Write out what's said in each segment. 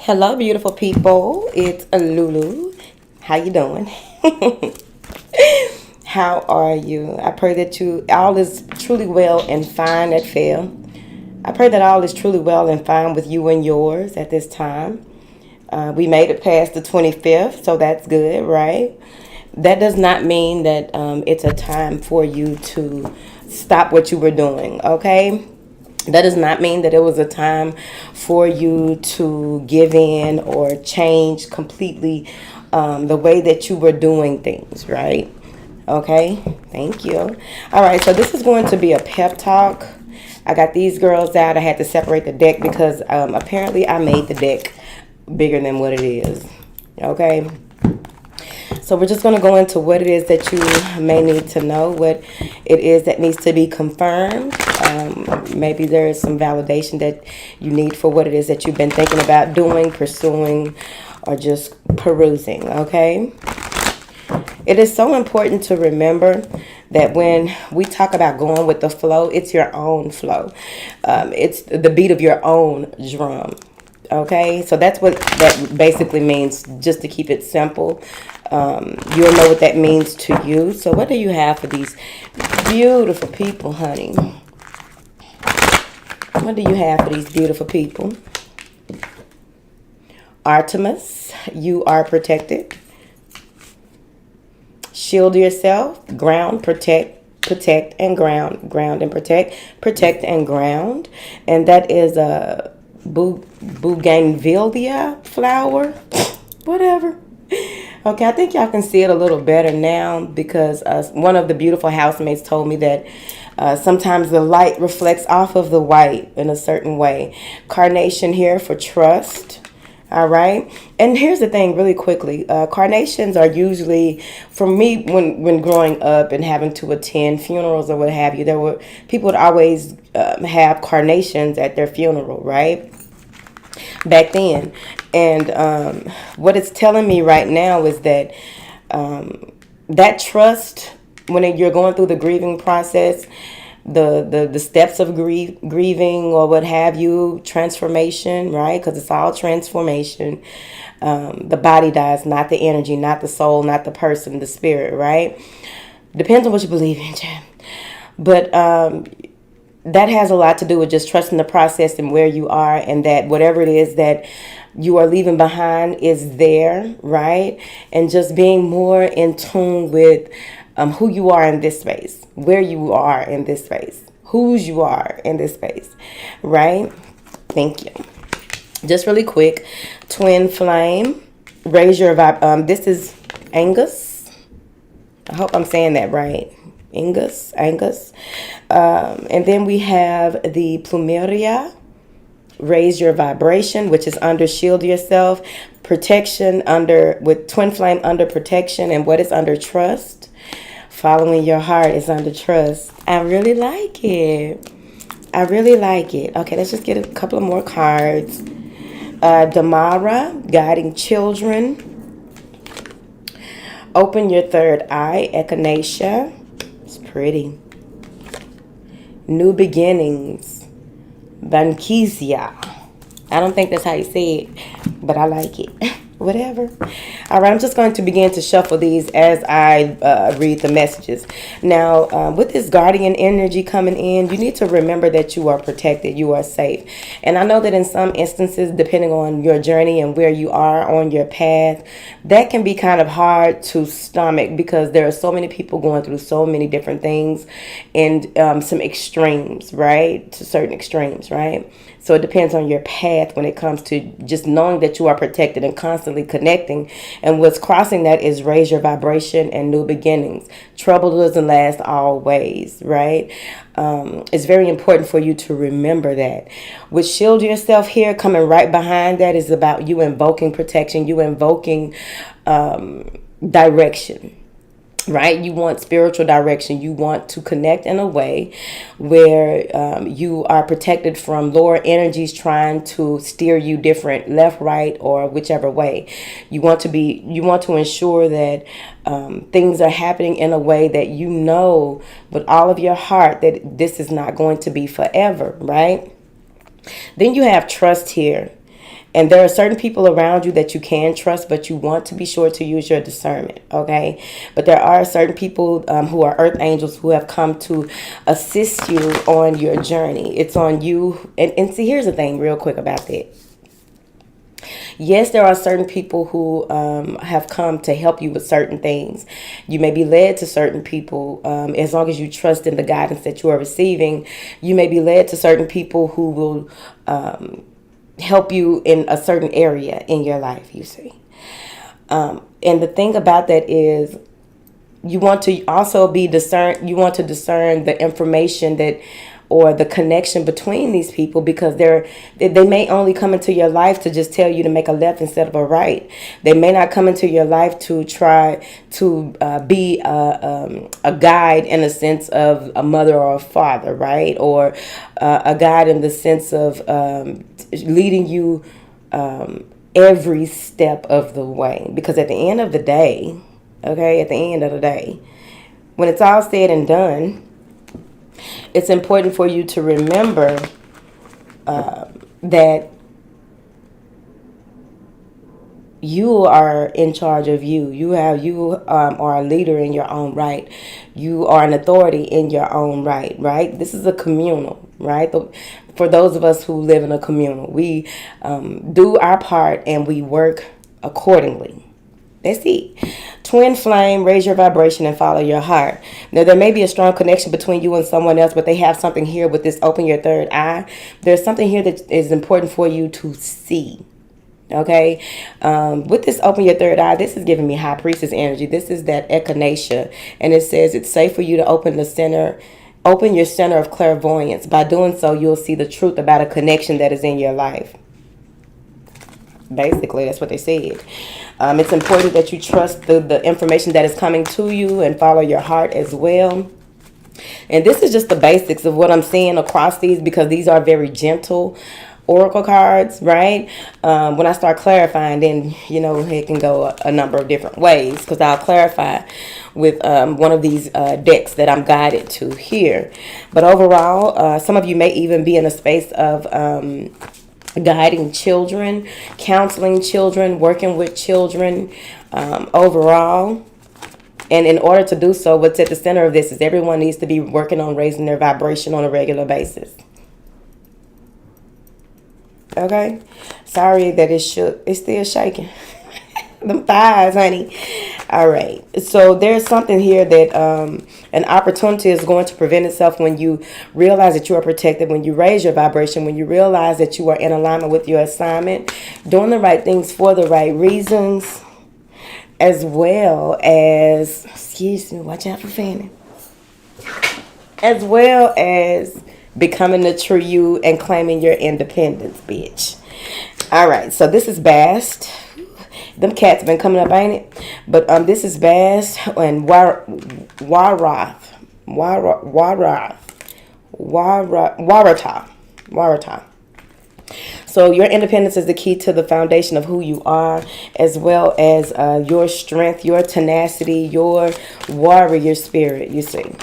Hello, beautiful people. It's Lulu. How you doing? How are you? I pray that you all is truly well and fine at Phil. I pray that all is truly well and fine with you and yours at this time. We made it past the 25th, so that's good, right? That does not mean that it's a time for you to stop what you were doing, okay? That does not mean that it was a time for you to give in or change completely the way that you were doing things, right? Okay, thank you. All right, so this is going to be a pep talk. I got these girls out. I had to separate the deck because apparently I made the deck bigger than what it is. Okay. So we're just going to go into what it is that you may need to know, what it is that needs to be confirmed. Maybe there is some validation that you need for what it is that you've been thinking about doing, pursuing, or just perusing, okay? It is so important to remember that when we talk about going with the flow, it's your own flow. It's the beat of your own drum. Okay, so that's what that basically means, just to keep it simple. You'll know what that means to you. So what do you have for these beautiful people, honey? What do you have for these beautiful people? Artemis, you are protected. Shield yourself. Ground, protect and ground. Ground and protect and ground. And that is a bougainvillea flower, whatever. Okay, I think y'all can see it a little better now because one of the beautiful housemates told me that sometimes the light reflects off of the white in a certain way. Carnation here for trust. All right. And here's the thing really quickly. Carnations are usually, for me, when growing up and having to attend funerals or what have you, people would always have carnations at their funeral, right? Back then. And what it's telling me right now is that that trust, when you're going through the grieving process, the steps of grieving or what have you, transformation, right? Because it's all transformation. The body dies, not the energy, not the soul, not the person, the spirit, right? Depends on what you believe in, Jim. But that has a lot to do with just trusting the process and where you are, and that whatever it is that you are leaving behind is there, right? And just being more in tune with who you are in this space, where you are in this space, whose you are in this space, right? Thank you. Just really quick, twin flame, raise your vibe. This is Angus. I hope I'm saying that right. Angus. And then we have the plumeria, raise your vibration, which is under shield yourself, protection under, with twin flame under protection, and what is under trust. Following your heart is under trust. I really like it. Okay, let's just get a couple of more cards. Damara, guiding children. Open your third eye, echinacea. It's pretty. New beginnings, Bankesia. I don't think that's how you say it, but I like it. Whatever. All right, I'm just going to begin to shuffle these as I read the messages. Now, with this guardian energy coming in, you need to remember that you are protected, you are safe. And I know that in some instances, depending on your journey and where you are on your path, that can be kind of hard to stomach because there are so many people going through so many different things and some extremes, right? To certain extremes, right? So it depends on your path when it comes to just knowing that you are protected and constantly connecting. And what's crossing that is raise your vibration and new beginnings. Trouble doesn't last always, right? It's very important for you to remember that. With shield yourself here, coming right behind that is about you invoking protection, you invoking direction. Right? You want spiritual direction. You want to connect in a way where you are protected from lower energies trying to steer you different, left, right, or whichever way. You want to ensure that things are happening in a way that you know with all of your heart that this is not going to be forever, right? Then you have trust here. And there are certain people around you that you can trust, but you want to be sure to use your discernment, okay? But there are certain people who are earth angels who have come to assist you on your journey. It's on you. And see, here's the thing real quick about that. Yes, there are certain people who have come to help you with certain things. You may be led to certain people as long as you trust in the guidance that you are receiving. You may be led to certain people who will help you in a certain area in your life, you see. And the thing about that is you want to also be discern. You want to discern the information that or the connection between these people, because they may only come into your life to just tell you to make a left instead of a right. They may not come into your life to try to be a guide in the sense of a mother or a father, right? Or a guide in the sense of leading you every step of the way. Because at the end of the day, okay, at the end of the day, when it's all said and done, it's important for you to remember that you are in charge of you. You are a leader in your own right. You are an authority in your own right, right? This is a communal, right? For those of us who live in a communal, we do our part and we work accordingly. That's it. Twin flame, raise your vibration and follow your heart. Now, there may be a strong connection between you and someone else, but they have something here with this open your third eye. There's something here that is important for you to see. Okay? With this open your third eye, this is giving me high priestess energy. This is that echinacea. And it says it's safe for you to open your center of clairvoyance. By doing so, you'll see the truth about a connection that is in your life. Basically, that's what they said. It's important that you trust the information that is coming to you and follow your heart as well. And this is just the basics of what I'm seeing across these, because these are very gentle oracle cards, right? When I start clarifying, then, it can go a number of different ways, because I'll clarify with one of these decks that I'm guided to here. But overall, some of you may even be in a space of guiding children, counseling children, working with children overall. And in order to do so, what's at the center of this is everyone needs to be working on raising their vibration on a regular basis. Okay? Sorry that it shook. It's still shaking. Them thighs, honey. All right. So there's something here that an opportunity is going to present itself when you realize that you are protected, when you raise your vibration, when you realize that you are in alignment with your assignment, doing the right things for the right reasons, as well as, excuse me, watch out for fanning, as well as becoming the true you and claiming your independence, bitch. All right. So this is Bast. Them cats have been coming up, ain't it? But this is Bast and Warata. So your independence is the key to the foundation of who you are, as well as your strength, your tenacity, your warrior spirit, you see.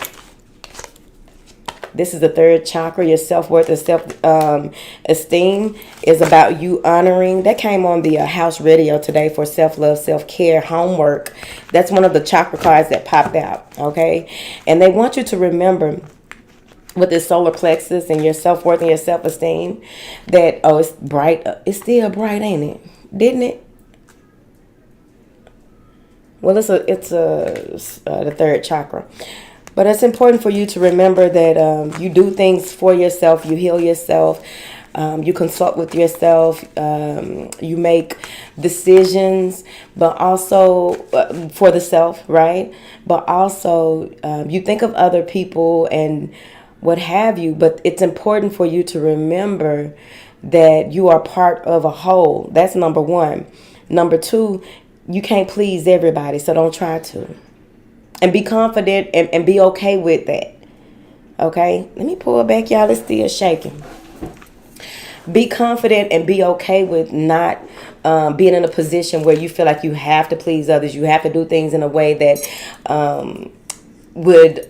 This is the third chakra. Your self-worth and self-esteem is about you honoring. That came on the house radio today for self-love, self-care, homework. That's one of the chakra cards that popped out, okay? And they want you to remember with this solar plexus and your self-worth and your self-esteem that, it's bright. It's still bright, ain't it? Didn't it? Well, it's the third chakra. But it's important for you to remember that you do things for yourself, you heal yourself, you consult with yourself, you make decisions, but also for the self, right? But also you think of other people and what have you, but it's important for you to remember that you are part of a whole. That's number one. Number two, you can't please everybody, so don't try to. And be confident and be okay with that. Okay? Let me pull it back, y'all. It's still shaking. Be confident and be okay with not being in a position where you feel like you have to please others. You have to do things in a way that would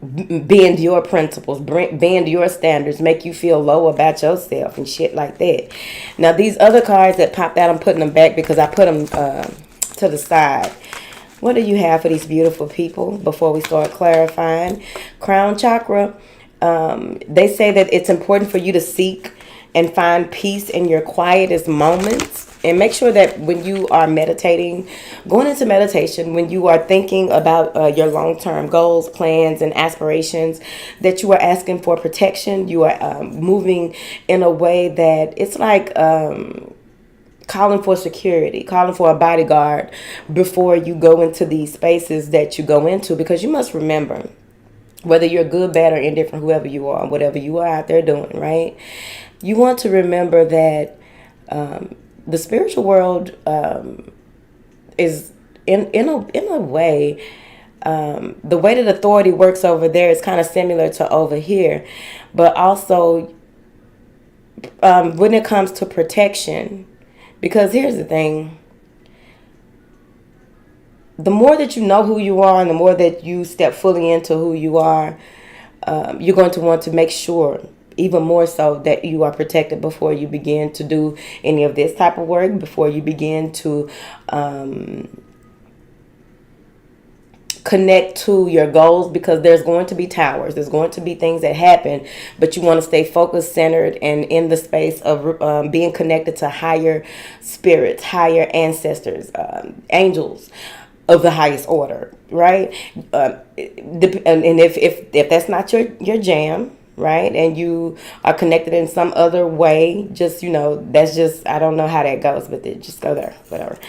bend your principles, bend your standards, make you feel low about yourself and shit like that. Now, these other cards that popped out, I'm putting them back because I put them to the side. What do you have for these beautiful people before we start clarifying? Crown chakra. They say that it's important for you to seek and find peace in your quietest moments. And make sure that when you are meditating, going into meditation, when you are thinking about your long-term goals, plans, and aspirations, that you are asking for protection. You are moving in a way that it's like calling for security, calling for a bodyguard before you go into these spaces that you go into. Because you must remember, whether you're good, bad, or indifferent, whoever you are, whatever you are out there doing, right? You want to remember that the spiritual world is in a way, the way that authority works over there is kind of similar to over here, but also when it comes to protection, because here's the thing. The more that you know who you are and the more that you step fully into who you are, you're going to want to make sure, even more so, that you are protected before you begin to do any of this type of work, before you begin to connect to your goals, because there's going to be towers, there's going to be things that happen, but you want to stay focused, centered, and in the space of being connected to higher spirits, higher ancestors, angels of the highest order, right? And if that's not your jam, right, and you are connected in some other way, just, that's just, I don't know how that goes, but just go there, whatever.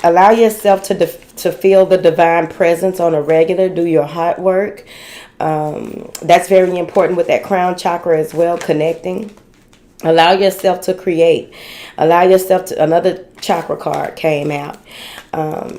Allow yourself to feel the divine presence on a regular. Do your heart work. That's very important with that crown chakra as well, connecting. Allow yourself to create. Allow yourself to, another chakra card came out.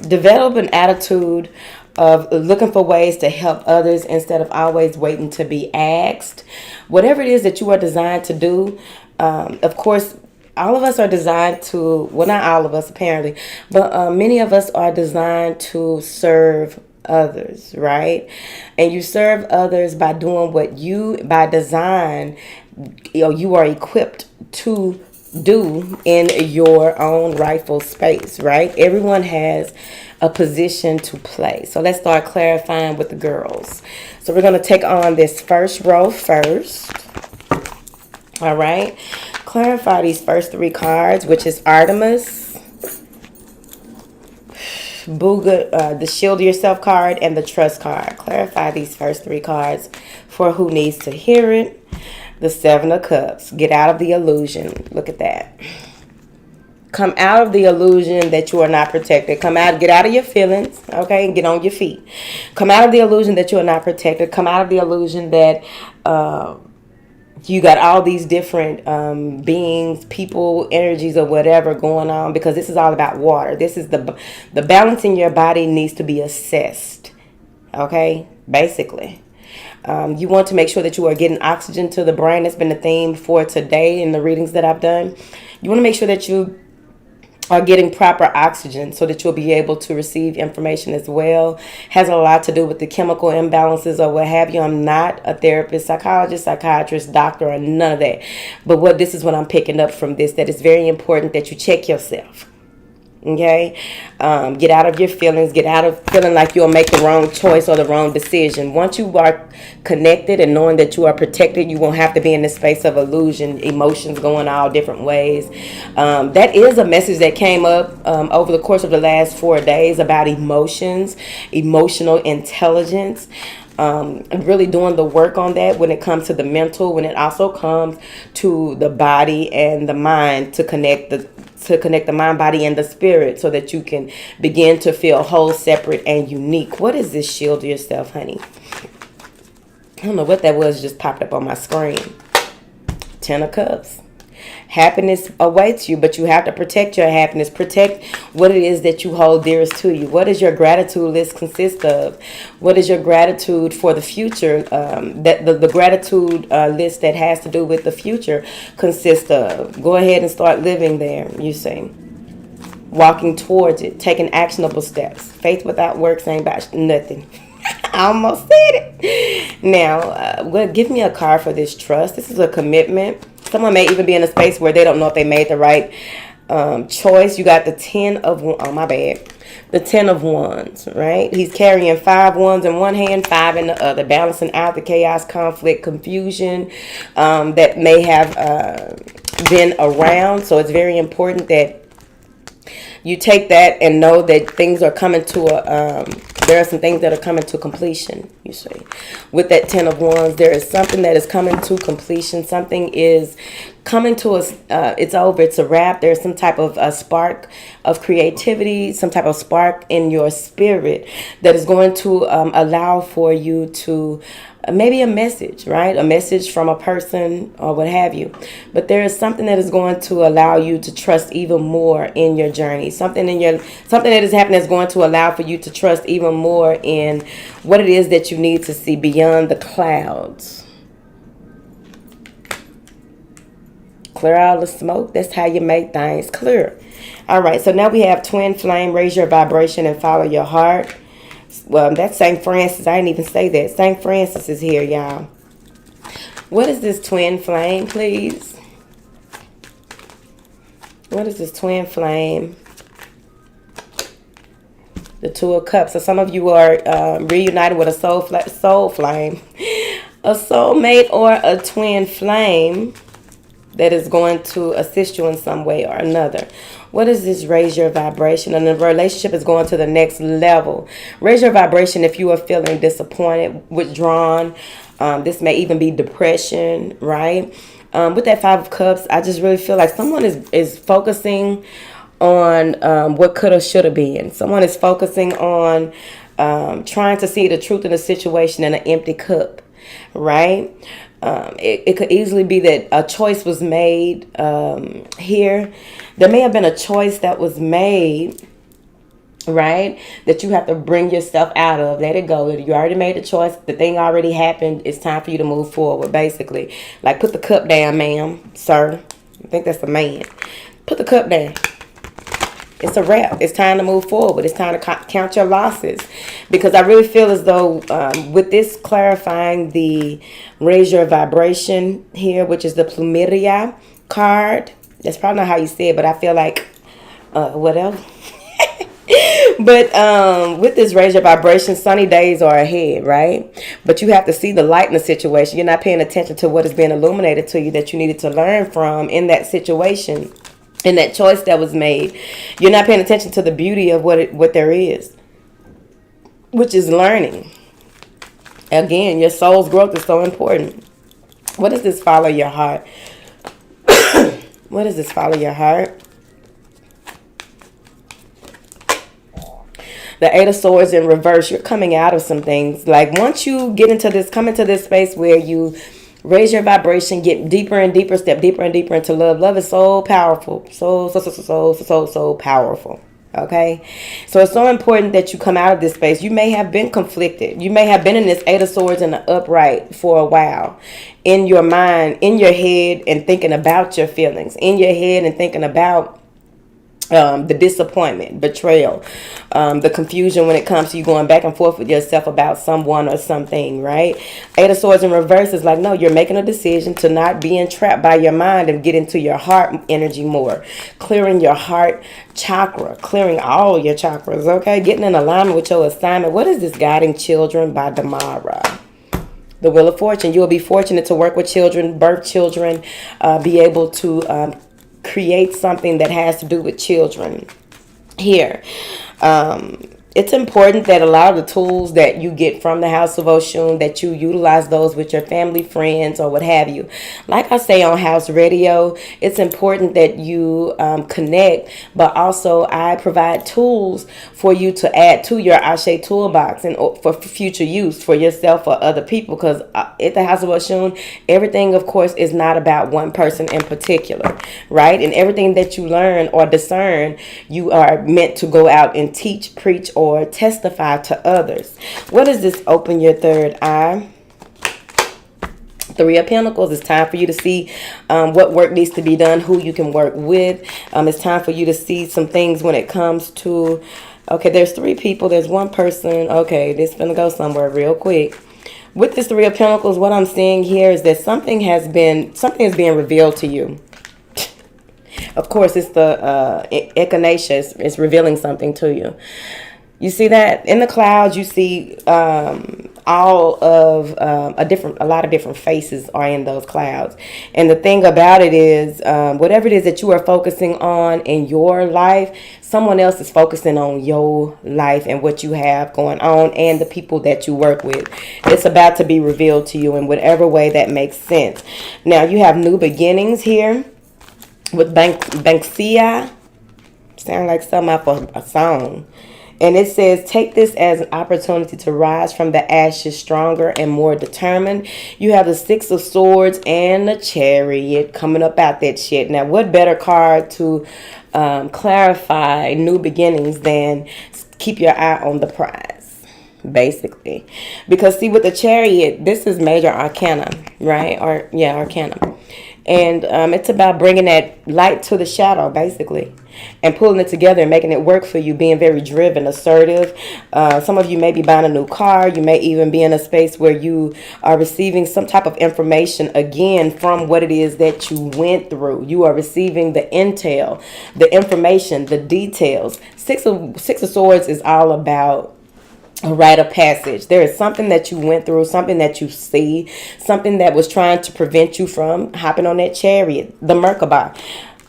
Develop an attitude of looking for ways to help others instead of always waiting to be asked. Whatever it is that you are designed to do, of course, all of us are designed to, well, not all of us apparently, but many of us are designed to serve others, right? And you serve others by doing what you, by design, you are equipped to do in your own rightful space, right? Everyone has a position to play. So let's start clarifying with the girls. So we're going to take on this first row first. All right. Clarify these first three cards, which is Artemis, Booga, the Shield Yourself card, and the Trust card. Clarify these first three cards for who needs to hear it. The Seven of Cups. Get out of the illusion. Look at that. Come out of the illusion that you are not protected. Get out of your feelings, okay, and get on your feet. Come out of the illusion that you are not protected. Come out of the illusion that you got all these different beings, people, energies, or whatever going on, because this is all about water. This is the balance in your body needs to be assessed, okay, basically. You want to make sure that you are getting oxygen to the brain. That's been the theme for today in the readings that I've done. You want to make sure that you are getting proper oxygen so that you'll be able to receive information as well. Has a lot to do with the chemical imbalances or what have you. I'm not a therapist, psychologist, psychiatrist, doctor, or none of that. But this is what I'm picking up from this, that it's very important that you check yourself. Okay, get out of your feelings, get out of feeling like you'll make the wrong choice or the wrong decision. Once you are connected and knowing that you are protected, you won't have to be in the space of illusion, emotions going all different ways. That is a message that came up over the course of the last 4 days about emotions, emotional intelligence. Really doing the work on that when it comes to the mental, when it also comes to the body and the mind, to connect the mind, body, and the spirit, so that you can begin to feel whole, separate, and unique. What is this Shield Yourself, honey? I don't know what that was, just popped up on my screen. 10 of Cups. Happiness awaits you, but you have to protect your happiness. Protect what it is that you hold dearest to you. What does your gratitude list consist of? What is your gratitude for the future? That the gratitude list that has to do with the future consists of. Go ahead and start living there, you see. Walking towards it. Taking actionable steps. Faith without works ain't about nothing. I almost said it. Now, give me a card for this trust. This is a commitment. Someone may even be in a space where they don't know if they made the right choice. You got the 10 of, oh my bad. The 10 of Wands, right? He's carrying 5 wands in one hand, 5 in the other, balancing out the chaos, conflict, confusion that may have been around. So it's very important that you take that and know that things are coming to there are some things that are coming to completion, you see. With that 10 of Wands, there is something that is coming to completion. Something is coming to us. It's over. It's a wrap. There's some type of spark of creativity, some type of spark in your spirit that is going to allow for you to maybe a message, right? A message from a person or what have you. But there is something that is going to allow you to trust even more in your journey. Something that is happening that's going to allow for you to trust even more in what it is that you need to see beyond the clouds. Clear out the smoke. That's how you make things clear. All right, so now we have twin flame. Raise your vibration and follow your heart. Well, that's St. Francis. I didn't even say that. St. Francis is here, y'all. What is this twin flame, please? What is this twin flame? The Two of Cups. So some of you are reunited with a soul flame. A soulmate or a twin flame that is going to assist you in some way or another. What is this? Raise your vibration, and the relationship is going to the next level. Raise your vibration if you are feeling disappointed, withdrawn. This may even be depression, right? With that 5 of Cups, I just really feel like someone is focusing on what could have, should have been. Someone is focusing on trying to see the truth in a situation in an empty cup, right? It could easily be that a choice was made here. There may have been a choice that was made, right, that you have to bring yourself out of. Let it go. You already made a choice. The thing already happened. It's time for you to move forward, basically. Like, put the cup down, ma'am, sir. I think that's the man. Put the cup down. It's a wrap. It's time to move forward. It's time to count your losses. Because I really feel as though with this clarifying the raise your vibration here, which is the Plumeria card. That's probably not how you say it, but I feel like whatever. But with this raise your vibration, sunny days are ahead, right? But you have to see the light in the situation. You're not paying attention to what is being illuminated to you that you needed to learn from in that situation. In that choice that was made. You're not paying attention to the beauty of what there is, which is learning. Again, your soul's growth is so important. What does this follow your heart? What does this follow your heart? The 8 of Swords in reverse. You're coming out of some things. Like, once you get into this, come into this space where you raise your vibration, get deeper and deeper, step deeper and deeper into love. Love is so powerful. So powerful. Okay? So it's so important that you come out of this space. You may have been conflicted. You may have been in this 8 of Swords in the upright for a while. In your mind, in your head, and thinking about your feelings. In your head and thinking about the disappointment, betrayal, the confusion when it comes to you going back and forth with yourself about someone or something, right? 8 of Swords in reverse is like, no, you're making a decision to not be entrapped by your mind and get into your heart energy more. Clearing your heart chakra, clearing all your chakras, okay? Getting in alignment with your assignment. What is this? Guiding Children by Damara. The Wheel of Fortune. You'll be fortunate to work with children, birth children, be able to create something that has to do with children here. It's important that a lot of the tools that you get from the House of Oshun, that you utilize those with your family, friends, or what have you. Like I say on House Radio, it's important that you connect, but also I provide tools for you to add to your Ashe toolbox and for future use for yourself or other people. Because at the House of Oshun, everything, of course, is not about one person in particular, right? And everything that you learn or discern, you are meant to go out and teach, preach, or testify to others. What is this? Open your third eye. 3 of Pentacles. It's time for you to see what work needs to be done, who you can work with. It's time for you to see some things when it comes to Okay, there's three people. There's one person. Okay, this is gonna go somewhere real quick. With this Three of Pentacles, what I'm seeing here is that something is being revealed to you. Of course, it's the echinacea. It's revealing something to you. You see that in the clouds, you see all of a lot of different faces are in those clouds. And the thing about it is, whatever it is that you are focusing on in your life, someone else is focusing on your life and what you have going on and the people that you work with. It's about to be revealed to you in whatever way that makes sense. Now, you have new beginnings here with Banksia. Sound like something off a song. And it says, take this as an opportunity to rise from the ashes stronger and more determined. You have the Six of Swords and the Chariot coming up out that shit. Now, what better card to clarify new beginnings than keep your eye on the prize, basically? Because, see, with the Chariot, this is major arcana, right? Arcana. And it's about bringing that light to the shadow, basically, and pulling it together and making it work for you, being very driven, assertive. Some of you may be buying a new car. You may even be in a space where you are receiving some type of information, again, from what it is that you went through. You are receiving the intel, the information, the details. Six of Swords is all about a rite of passage. There is something that you went through, something that you see, something that was trying to prevent you from hopping on that chariot, the Merkaba.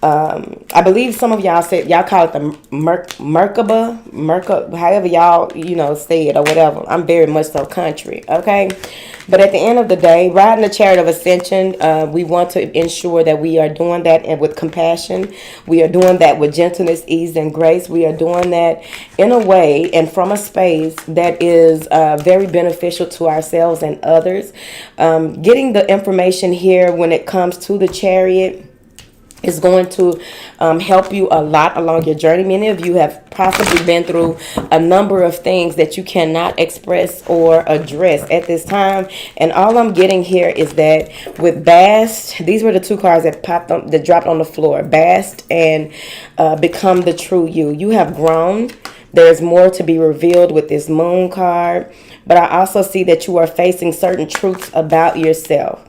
I believe some of y'all said, y'all call it the Merkaba, however y'all, say it or whatever. I'm very much so country, okay? But at the end of the day, riding the chariot of ascension, we want to ensure that we are doing that and with compassion. We are doing that with gentleness, ease, and grace. We are doing that in a way and from a space that is very beneficial to ourselves and others. Getting the information here when it comes to the chariot is going to help you a lot along your journey. Many of you have possibly been through a number of things that you cannot express or address at this time. And all I'm getting here is that with Bast, these were the two cards that that dropped on the floor. Bast and Become the True You. You have grown. There's more to be revealed with this Moon card. But I also see that you are facing certain truths about yourself.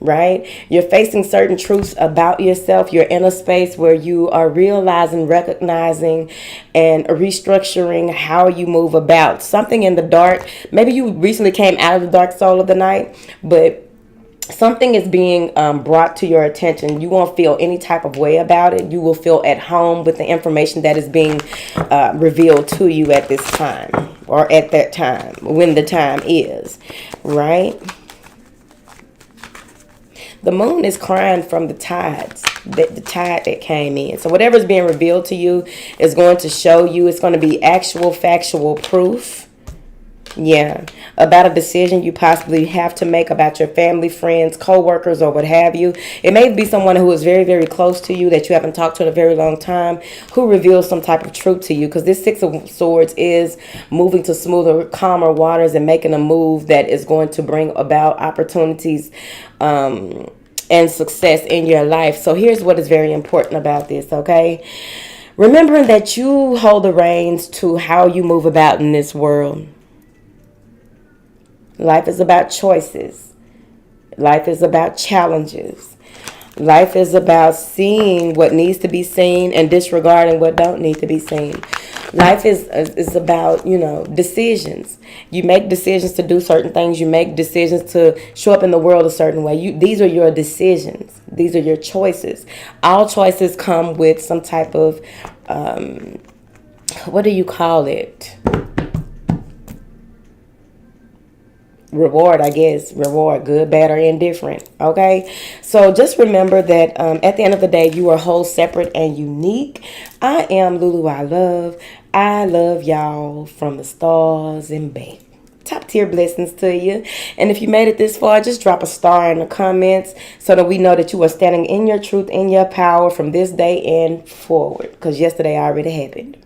Right? You're facing certain truths about yourself. You're in a space where you are realizing, recognizing, and restructuring how you move about. Something in the dark. Maybe you recently came out of the dark soul of the night, but something is being brought to your attention. You won't feel any type of way about it. You will feel at home with the information that is being revealed to you at this time, or at that time, when the time is, right? The moon is crying from the tides, the tide that came in. So whatever's being revealed to you is going to show you. It's going to be actual, factual proof. Yeah. About a decision you possibly have to make about your family, friends, co-workers, or what have you. It may be someone who is very, very close to you that you haven't talked to in a very long time, who reveals some type of truth to you. Because this Six of Swords is moving to smoother, calmer waters and making a move that is going to bring about opportunities and success in your life. So here's what is very important about this, okay? Remembering that you hold the reins to how you move about in this world. Life is about choices. Life is about challenges. Life is about seeing what needs to be seen and disregarding what don't need to be seen. Life is about, decisions. You make decisions to do certain things. You make decisions to show up in the world a certain way. These are your decisions. These are your choices. All choices come with some type of, what do you call it? Reward, I guess. Reward, good, bad, or indifferent. Okay? So just remember that at the end of the day, you are whole, separate, and unique. I am lulueyelove. I love y'all from the stars and back. Top tier blessings to you. And if you made it this far, just drop a star in the comments so that we know that you are standing in your truth, in your power from this day and forward. Because yesterday already happened.